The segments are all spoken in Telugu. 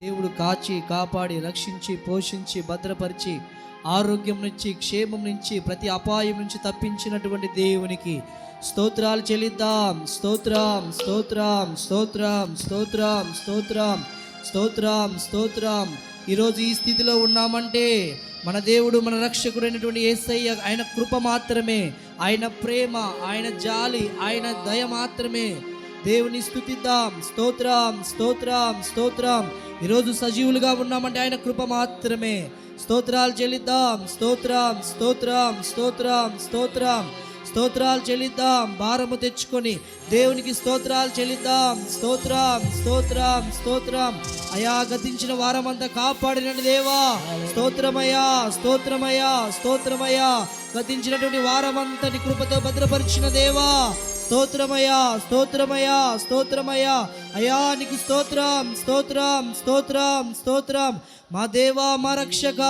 దేవుడు కాచి కాపాడి రక్షించి పోషించి భద్రపరిచి ఆరోగ్యం నుంచి క్షేమం నుంచి ప్రతి అపాయం నుంచి తప్పించినటువంటి దేవునికి స్తోత్రాలు చెల్లిద్దాం. స్తోత్రం స్తోత్రం స్తోత్రం స్తోత్రం స్తోత్రం స్తోత్రం స్తోత్రం. ఈరోజు ఈ స్థితిలో ఉన్నామంటే మన దేవుడు మన రక్షకుడైనటువంటి యేసయ్య ఆయన కృప మాత్రమే, ఆయన ప్రేమ, ఆయన జాలి, ఆయన దయ మాత్రమే. దేవుని స్తుతిద్దాం. స్తోత్రం స్తోత్రం స్తోత్రం. ఈరోజు సజీవులుగా ఉన్నామంటే ఆయన కృప మాత్రమే. స్తోత్రాలు చెల్లిద్దాం. స్తోత్రం స్తోత్రం స్తోత్రం స్తోత్రం స్తోత్రాలు చెల్లిద్దాం. భారము తెచ్చుకొని దేవునికి స్తోత్రాలు చెల్లిద్దాం. స్తోత్రం స్తోత్రం స్తోత్రం. అయా గతించిన వారమంతా కాపాడిన దేవా స్తోత్రమయ్యా స్తోత్రమయ్యా స్తోత్రమయ్యా. గతించినటువంటి వారమంతటి కృపతో భద్రపరిచిన దేవా స్తోత్రమయ్యా స్తోత్రమయ్యా స్తోత్రమయ్యా. అయా నీకు స్తోత్రం స్తోత్రం స్తోత్రం స్తోత్రం. మా దేవా మా రక్షక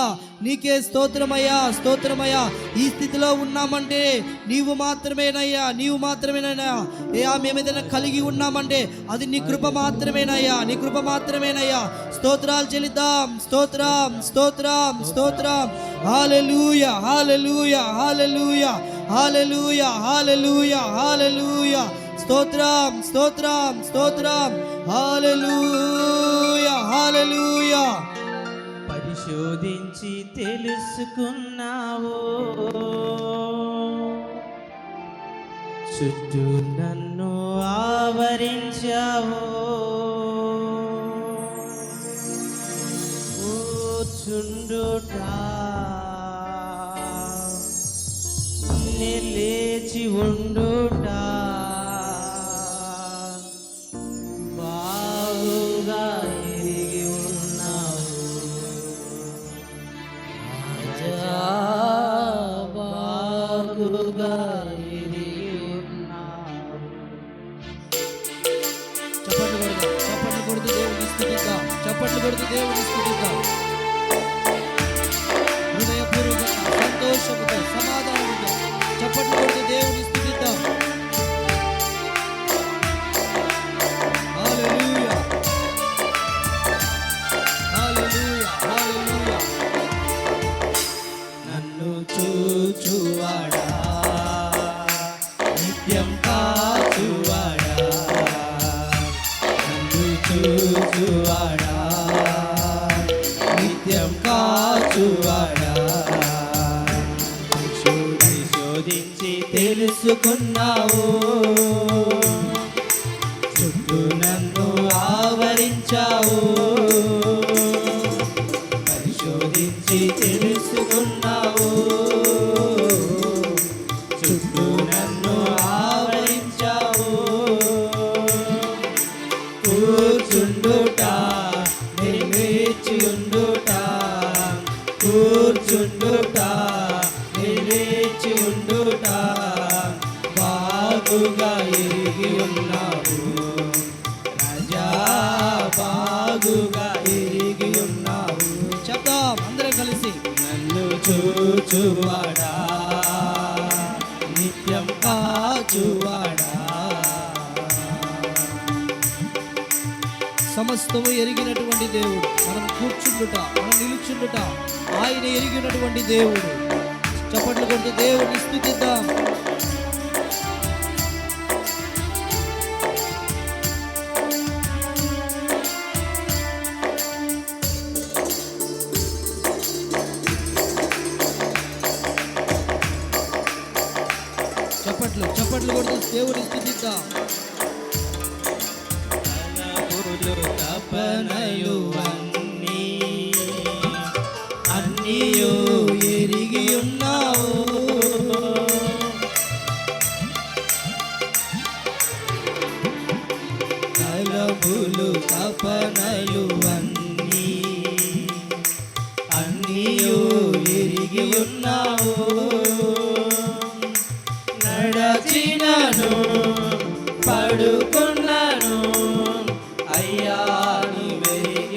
నీకే స్తోత్రమయ్యా స్తోత్రమయ్యా. ఈ స్థితిలో ఉన్నామంటే నీవు మాత్రమేనయ్యా, నీవు మాత్రమేనయ్యా. అయ్యా మేము ఏదైనా కలిగి ఉన్నామంటే అది నీ కృప మాత్రమేనయ్యా, నీ కృప మాత్రమేనయ్యా. స్తోత్రాలు చెల్లిద్దాం. స్తోత్రం స్తోత్రం స్తోత్రం. హల్లెలూయా హల్లెలూయా హల్లెలూయా హల్లెలూయా హల్లెలూయా హల్లెలూయా. స్తోత్రం స్తోత్రం స్తోత్రం. హల్లెలూయా హల్లెలూయా. పరిశోధించి తెలుసుకున్నావు, చుట్టూ నన్ను ఆవరించావు. కూర్చుండుట లేచి ఉండుట బాగుగా ఎరిగి ఉన్నావు. బాగుగా ఎరిగి ఉన్నావు. చప్పట్లు కొడుతూ దేవుని స్తుతిద్దాం. చప్పట్లు కొడుతూ దేవుని స్తుతిద్దాం. హృదయపూర్వకంగా సంతోషముతో సమాధానంతో చప్పట్లు కొడుతూ దేవుని స్తుతిద్దాం. హల్లెలూయా హల్లెలూయా హల్లెలూయా. నన్ను చూచువాడా, నిత్యం కాచువాడా, నన్ను చూచువాడా, నిత్యం కాచువాడా. పరిశోధించి తెలుసుకున్నావు, చుట్టూ నన్ను ఆవరించావు. పరిశోధించి తెలుసుకున్నావు, చుట్టూ నన్ను ఆవరించావు. కూర్చుండుట నిలిచి ఉండుట, కూర్చుండుట నిలిచి ఉండుట బాగుగా ఎరిగి ఉన్నావు. రాజా బాగుగా ఎరిగి ఉన్నావు. చెప్దాం అందరం కలిసి. నన్ను చూచువాడా, నిత్యం కాచువాడా. సమస్తము ఎరిగినటువంటి దేవుడు. మనం కూర్చుండుట, మనం నిలుచుండుట ఆయన ఎరిగినటువంటి దేవుడు. చప్పట్లు కొడుతూ దేవుని స్తుతిద్దాం. చప్పట్లు చప్పట్లు కొడుతూ దేవుని స్తుతిద్దాం. తపనయు అన్నీయు ఎరిగి ఉన్నావు. తలపులు తపనయు అన్నీయు ఎరిగి ఉన్నావు. నడచినను పడుకున్నాను అయ్యా నువ్వెరిగి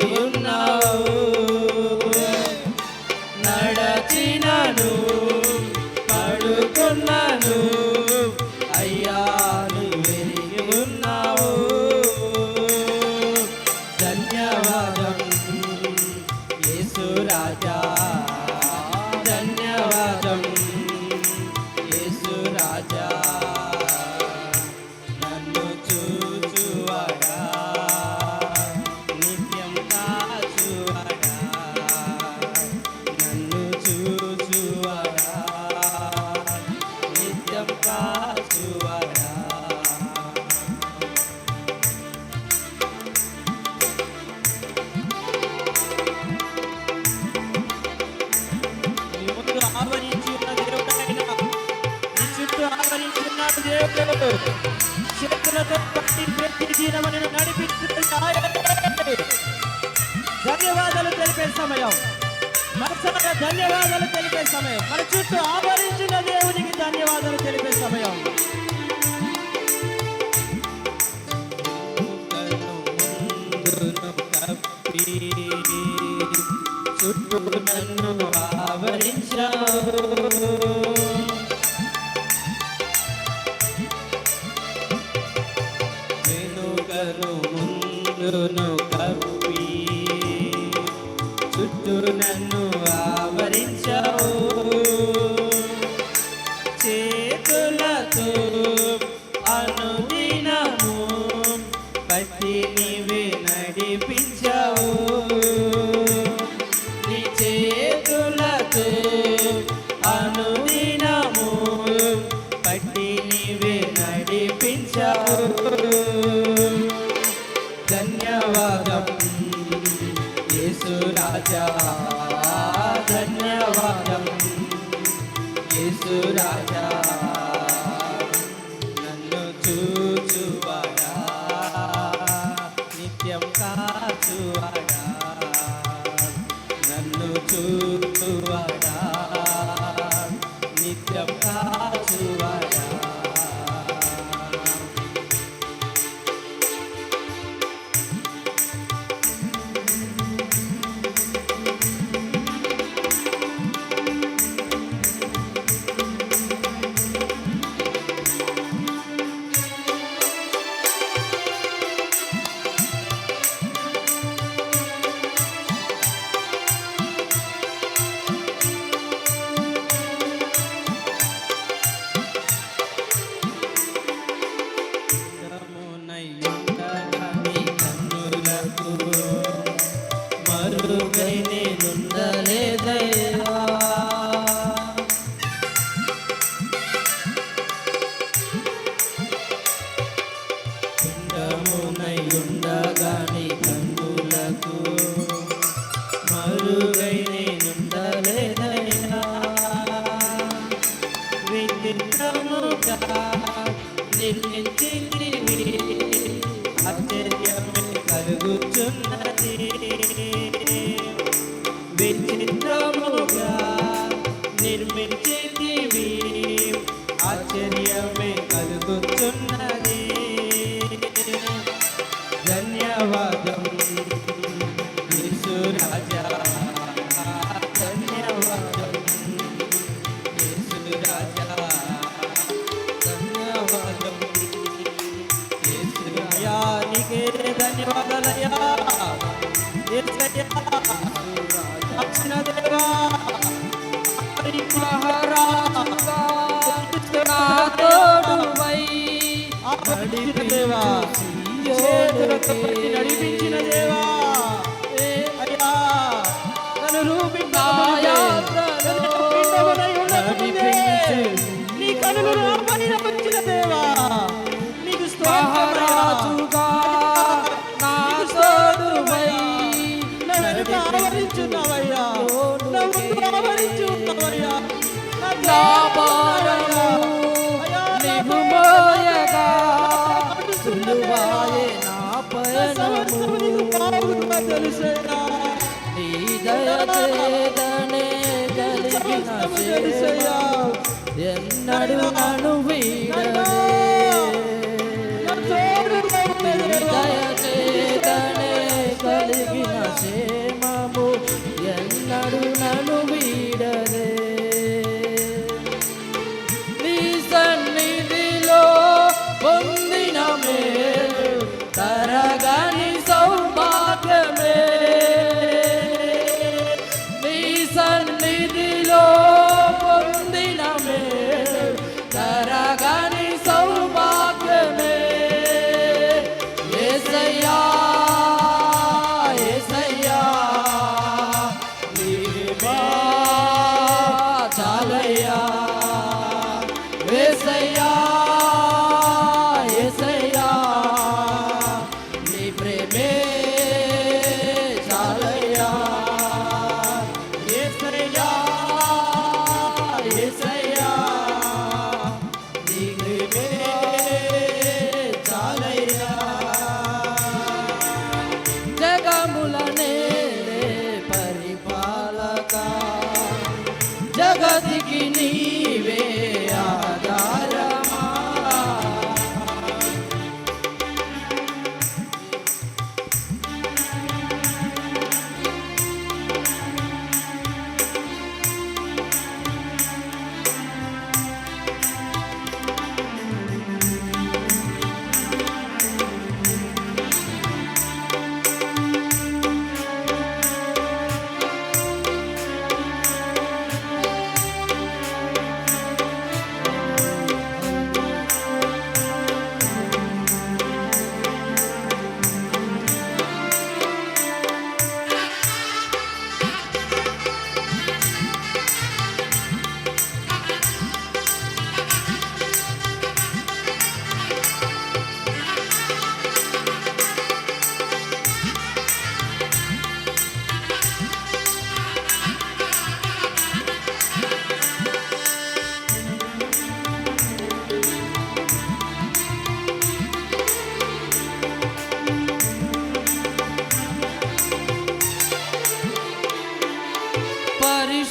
రాజా ధన్యవాదం యేసు రాజా నన్ను చూచువాడా నిత్యం కాచువాడా నన్ను చూచువాడా నిత్యం కాచువాడా నీ ముందు ఆవరించి ఉన్న దేవుడు ఆయన నీ చుట్టూ ఆవరించి ఉన్నాడు దేవుడు చేతులతో పట్టి ప్రతి దినమును నడిపిస్తున్న ఆయనే. ధన్యవాదాలు తెలిపే సమయం మనసారా ధన్యవాదాలు తెలిపే సమయం మన చుట్టూ ఆవరించిన దేవునికి ధన్యవాదాలు తెలిపే సమయం చుట్టూ నన్ను ఆవరించావు వెనుకను ముందును కప్పి చుట్టూ నన్ను ఆవరించావు చేతులతో అనుదినము పట్టి నీవే నడిపించావు నీ చేతులతో అనుదినము పట్టి నీవే నడిపించావు ధన్యవాదం యేసు రాజా ధన్యవాదం యేసు రాజా నన్ను చూచువాడా నిత్యం కాచువాడా నన్ను చూచువాడా నిత్యం కాచువాడా నీ కన్నులకు మరుగై నేనుండలేదయ్యా పిండమునై ఉండగా నీ కన్నులకు మరుగై నేనుండలేదయ్యా విచిత్రముగా నిర్మించితివి ఆశ్చర్యమే కలుగుచున్నది విచిత్రముగా నిర్మించితివి ఆశ్చర్యమే కలుగుచున్నది ధన్యవాదం యేసు రాజా ధన్యవాదం యేసు రాజా ధన్యవాదం యేసయ్యా నీకే ధన్యవాదాలయ్యా యేసయ్యా రక్షణ దేవా హరి మహారాజా నా తోడువై నడిపించిన దేవా చేతులతో పట్టి నడిపించిన దేవా అయ్యా నన్ను నీ కనులు రామని వచ్చిన దేవా నీకు మహారాజుగా నా తోడువై నన్ను ఆవరించున్నావయ్యా నా ముందు ఆవరించున్నావయ్యా నా భారము నీవు మోయగా సులువాయే నా పయనము తెలుసయ్యా నీ దయ చేదనే కలిగిన తెలుసయ్యా ఎన్నడు నన్ను వీడనే నీ దయ చేదనే కలిగిన క్షేమము ఎన్నడు నన్ను వీడనే నీ సన్నిధిలో పొందిన మేలు తరగని సౌభాగ్యమే నీ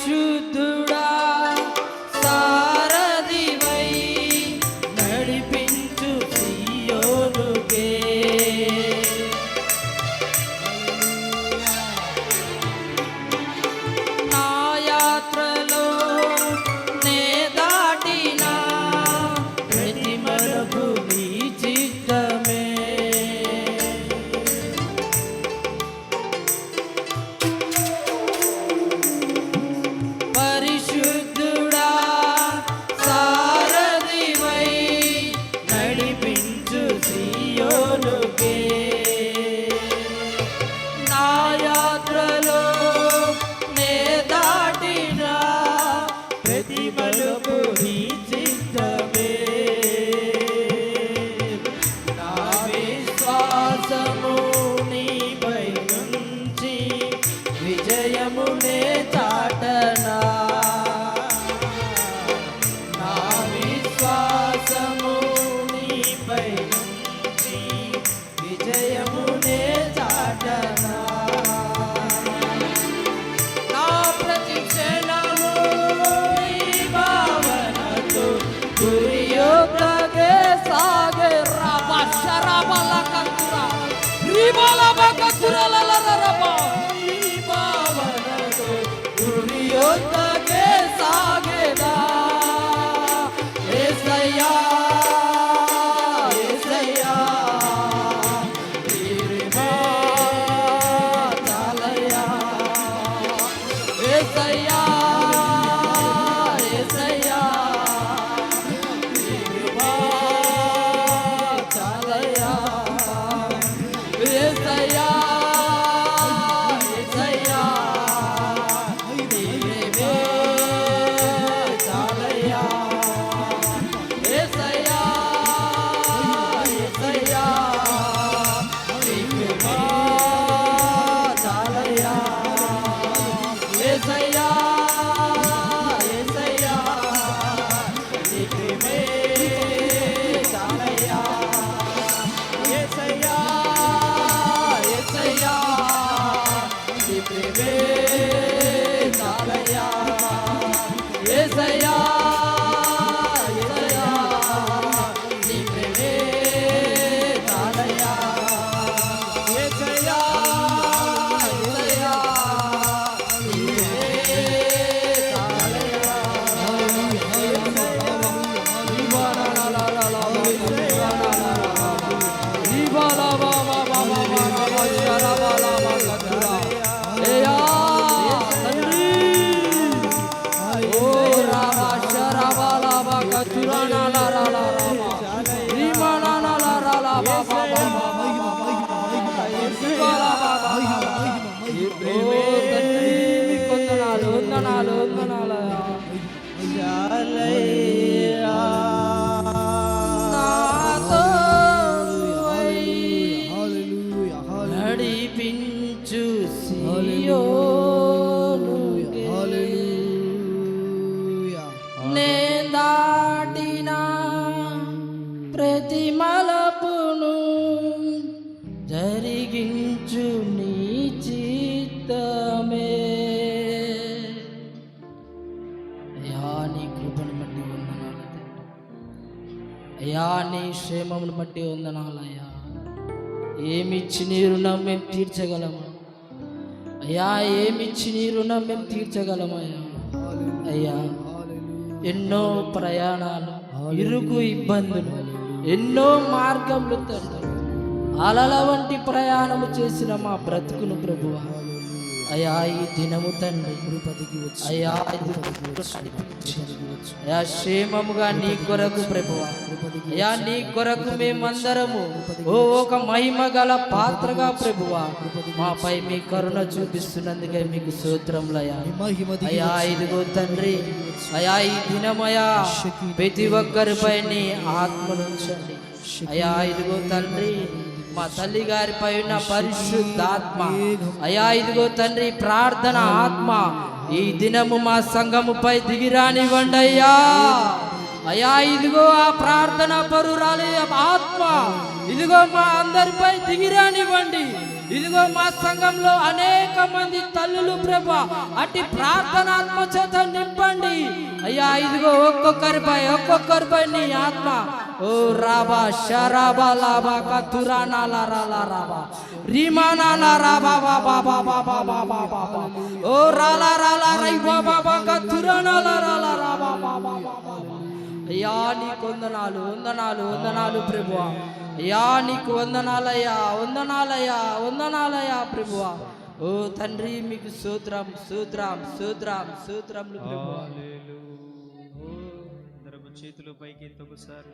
పరిశుద్ధుడా సారథివై నడిపించు సియోనుకే. నా యాత్రలో నే దాటిన ప్రతి మలుపు నీ చిత్తమే. పరిశుద్ధుడా సారథివై నడిపించు సియోనుకే. నా యాత్రలో నే దాటిన ప్రతి మలుపు నీ చిత్తమే. నా విశ్వాసము నీపై నుంచి విజయమునే చాటనా. నా విశ్వాసము నీపై నుంచి విజయమునే చాటనా. నా ప్రతి క్షణము నీ భావనతో గురియొద్దకే సాగే. రబా శరబల కతుర రిబల బకతురలలరబా. నీ భావనతో గురియొద్దకే సాగేదా. యేసయ్యా యేసయ్యా నీరిమా చాలయ్యా. యేసయ్యా యేసయ్యా నీరిమా చాలయ్యా. యేసయ్యా యేసయ్యా నీవే చాలయ్యా. యేసయ్యా యేసయ్యా నీవే చాలయ్యా. యేసయ్యా యేసయ్యా నీవే చాలయ్యా. యేసయ్యా యేసయ్యా నీవే చాలయ్యా. యేసయ్యా యేసయ్యా నీవే చాలయ్యా. యేసయ్యా యేసయ్యా నీవే చాలయ్యా. నడిపించు సియోనుకే. నే దాటిన ప్రతి మలుపును జరిగించు నీ చిత్తమే. అయ్యా నీ కృపను బట్టి వందనాలు తండ్రి. అయ్యా నీ క్షేమమును బట్టి వందనాలయ్యా. ఏమిచ్చి నీ రుణం మేము తీర్చగలమా అయ్యా? ఏమిచ్చి నీ రుణం మేము తీర్చగలమయ్యా? అయ్యా ఎన్నో ప్రయాణాలు, ఇరుకు ఇబ్బందులు, ఎన్నో మార్గములు తండ్రి, అలల వంటి ప్రయాణము చేసిన మా బ్రతుకును ప్రభువా అయ్యా ఈ దినము తండ్రి అయ్యా అయ్యా క్షేమముగా నీ కొరకు ప్రభువా అయ్యా నీ కొరకు మేమందరము ఒక మహిమ గల పాత్రగా ప్రభువా మాపై మీ కరుణ చూపిస్తున్నందుకే మీకు స్తోత్రములయ్యా. అయ్యా ఇదిగో తండ్రి అయ్యా ఈ దినమయ్యా ప్రతి ఒక్కరిపై నీ ఆత్మనుంచండి అయ్యా. ఇదిగో తండ్రి మా తల్లి గారిపై ఉన్న పరిశుద్ధాత్మ అయ్యా ఇదిగో తండ్రి ప్రార్థన ఆత్మ ఈ దినము మా సంఘముపై దిగిరానివ్వండి అయ్యా. అయ్యా ఇదిగో ఆ ప్రార్థన పరురాలి ఆత్మ ఇదిగో మా అందరిపై దిగిరానివ్వండి. ఇదిగో మా సంఘంలో అనేక మంది తల్లులు ప్రభా అట్టి ప్రార్థనాత్మ చేత నింపండి అయ్యా. ఇదిగో ఒక్కొక్కరిపై నీ ఆత్మ ఓ రాబా షరాబా లాబా కతురానా లారా రాబా రీమానా రాబా బాబా బాబా బాబా బాబా ఓ రాలా రై బాబా బాబా కతురానా లారా రాబా బాబా. అయ్యా నీకు వందనాలు ప్రభువా. అయ్యా నీకు వందనాలయ్యా ప్రభువా. ఓ తండ్రి మీకు స్తోత్రం ప్రభువా. అందరము చేతులు పైకి ఒకసారి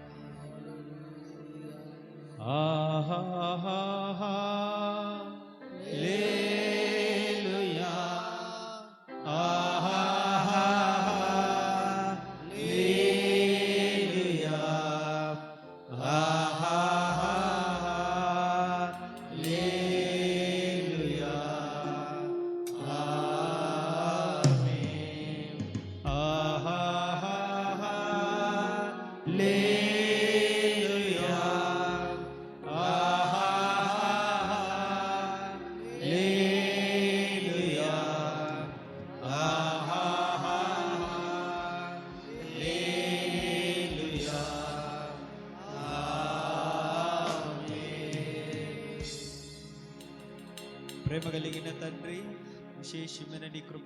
ప్రేమ కలిగిన తండ్రి, విశేషమైన నీ కృప